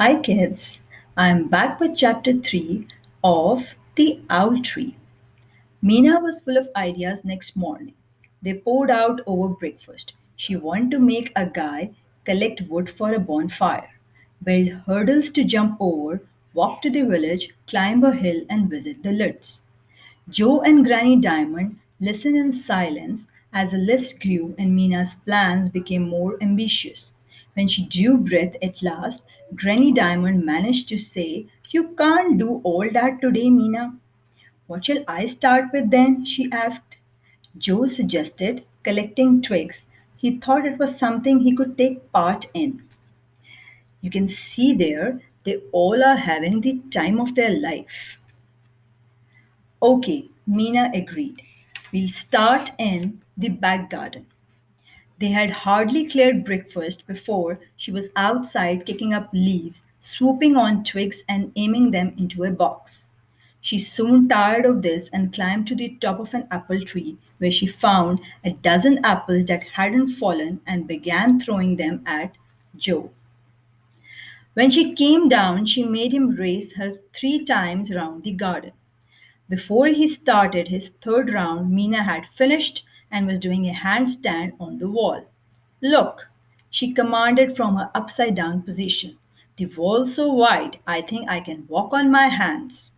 Hi kids, I'm back with chapter 3 of The Owl Tree. Meena was full of ideas next morning. They poured out over breakfast. She wanted to make a guy collect wood for a bonfire, build hurdles to jump over, walk to the village, climb a hill, and visit the lids. Joe and Granny Diamond listened in silence as the list grew and Mina's plans became more ambitious. When she drew breath at last, Granny Diamond managed to say, "You can't do all that today, Mina." "What shall I start with then?" she asked. Joe suggested collecting twigs. He thought it was something he could take part in. You can see there, they all are having the time of their life. Okay, Mina agreed. We'll start in the back garden. They had hardly cleared breakfast before she was outside kicking up leaves, swooping on twigs and aiming them into a box. She soon tired of this and climbed to the top of an apple tree where she found a dozen apples that hadn't fallen and began throwing them at Joe. When she came down, she made him race her 3 times round the garden. Before he started his third round, Mina had finished and was doing a handstand on the wall. "Look," she commanded from her upside down position. "The wall's so wide, I think I can walk on my hands."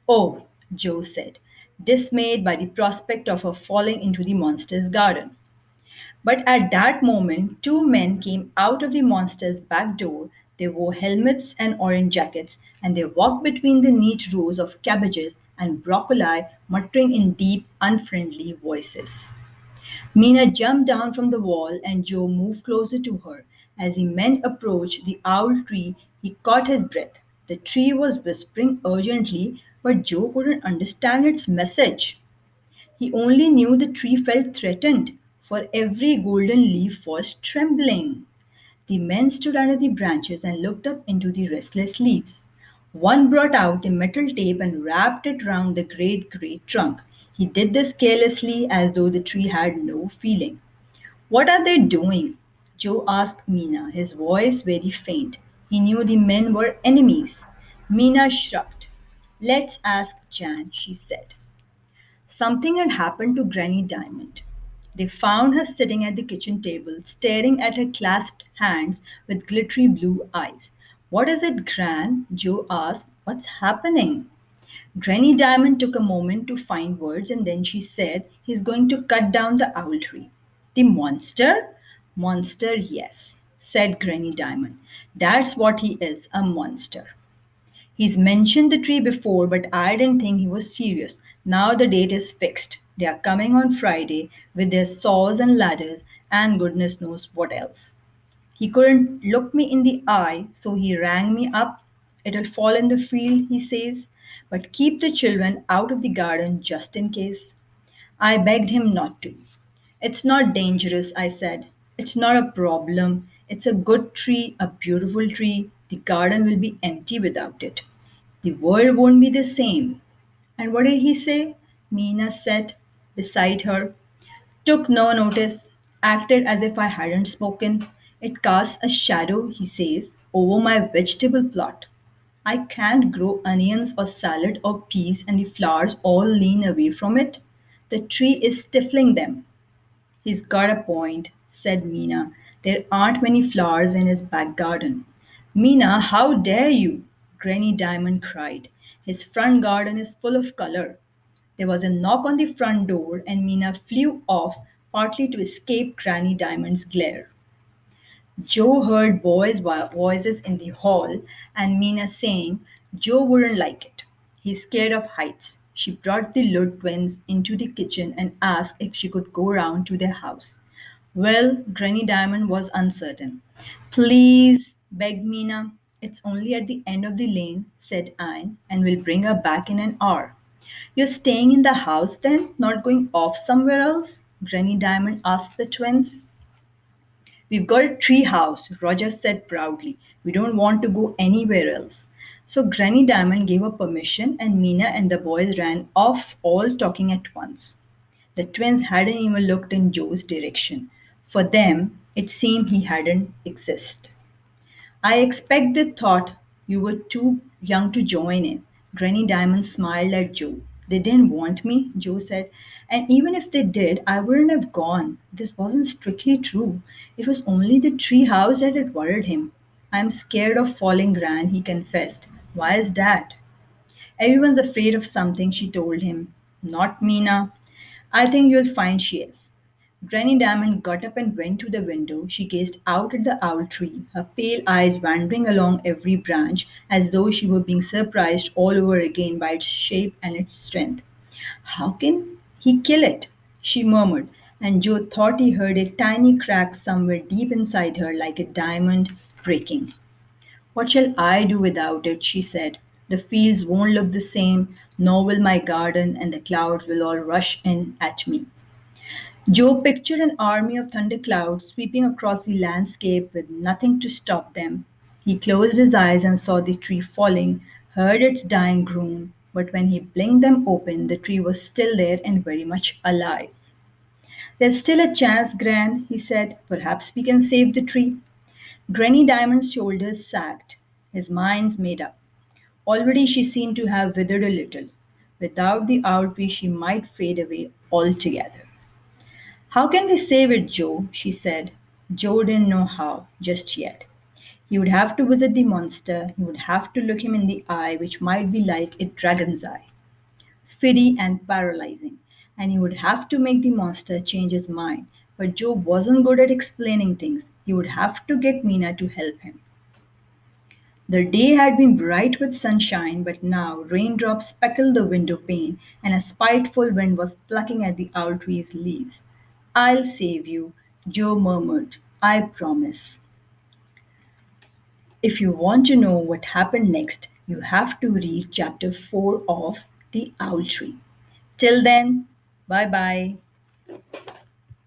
"Oh," Joe said, dismayed by the prospect of her falling into the monster's garden. But at that moment, two men came out of the monster's back door. They wore helmets and orange jackets, and they walked between the neat rows of cabbages and broccoli, muttering in deep, unfriendly voices. Mina jumped down from the wall, and Joe moved closer to her. As the men approached the owl tree, he caught his breath. The tree was whispering urgently, but Joe couldn't understand its message. He only knew the tree felt threatened, for every golden leaf was trembling. The men stood under the branches and looked up into the restless leaves. One brought out a metal tape and wrapped it round the great trunk. He did this carelessly as though the tree had no feeling. "What are they doing?" Joe asked Mina, his voice very faint. He knew the men were enemies. Mina shrugged. "Let's ask Jan," she said. Something had happened to Granny Diamond. They found her sitting at the kitchen table, staring at her clasped hands with glittery blue eyes. "What is it, Gran?" Joe asked. "What's happening?" Granny Diamond took a moment to find words and then she said, "He's going to cut down the owl tree." "The monster?" "Monster, yes," said Granny Diamond. "That's what he is, a monster. He's mentioned the tree before, but I didn't think he was serious. Now the date is fixed. They are coming on Friday with their saws and ladders and goodness knows what else. He couldn't look me in the eye, so he rang me up. It'll fall in the field, he says, but keep the children out of the garden just in case. I begged him not to. "It's not dangerous," I said. "It's not a problem. It's a good tree, a beautiful tree. The garden will be empty without it. The world won't be the same." "And what did he say?" Mina sat beside her, took no notice, acted as if I hadn't spoken. "It casts a shadow," he says, "over my vegetable plot. I can't grow onions or salad or peas, and the flowers all lean away from it. The tree is stifling them." "He's got a point," said Mina. "There aren't many flowers in his back garden." "Mina, how dare you!" Granny Diamond cried. "His front garden is full of color." There was a knock on the front door, and Mina flew off, partly to escape Granny Diamond's glare. Joe heard voices in the hall and Mina saying Joe wouldn't like it. He's scared of heights. She brought the Lud twins into the kitchen and asked if she could go round to their house. Well, Granny Diamond was uncertain. "Please," begged Mina. "It's only at the end of the lane," said Anne, "and we'll bring her back in an hour." "You're staying in the house then, not going off somewhere else?" Granny Diamond asked the twins. "We've got a tree house," Roger said proudly. "We don't want to go anywhere else." So Granny Diamond gave her permission, and Mina and the boys ran off, all talking at once. The twins hadn't even looked in Joe's direction. For them, it seemed he hadn't existed. I expect they thought you were too young to join in. Granny Diamond smiled at Joe. They didn't want me, Joe said. And even if they did, I wouldn't have gone. This wasn't strictly true. It was only the tree house that had worried him. I'm scared of falling, Gran, he confessed. Why is that? Everyone's afraid of something, she told him. Not Mina. I think you'll find she is. Granny Diamond got up and went to the window. She gazed out at the owl tree, her pale eyes wandering along every branch as though she were being surprised all over again by its shape and its strength. How can he kill it? She murmured, and Joe thought he heard a tiny crack somewhere deep inside her like a diamond breaking. What shall I do without it? She said. The fields won't look the same, nor will my garden, and the clouds will all rush in at me. Joe pictured an army of thunderclouds sweeping across the landscape with nothing to stop them. He closed his eyes and saw the tree falling, heard its dying groan, but when he blinked them open, the tree was still there and very much alive. There's still a chance, Gran, he said. Perhaps we can save the tree. Granny Diamond's shoulders sagged. His mind's made up. Already she seemed to have withered a little. Without the owl tree, she might fade away altogether. How can we save it, Joe? She said. Joe didn't know how just yet. He would have to visit the monster, he would have to look him in the eye, which might be like a dragon's eye, fiddy and paralyzing, and he would have to make the monster change his mind. But Joe wasn't good at explaining things. He would have to get Mina to help him. The day had been bright with sunshine, but now raindrops speckled the window pane, and a spiteful wind was plucking at the owl tree's leaves. I'll save you, Joe murmured. I promise. If you want to know what happened next, you have to read chapter 4 of The Owl Tree. Till then, bye bye.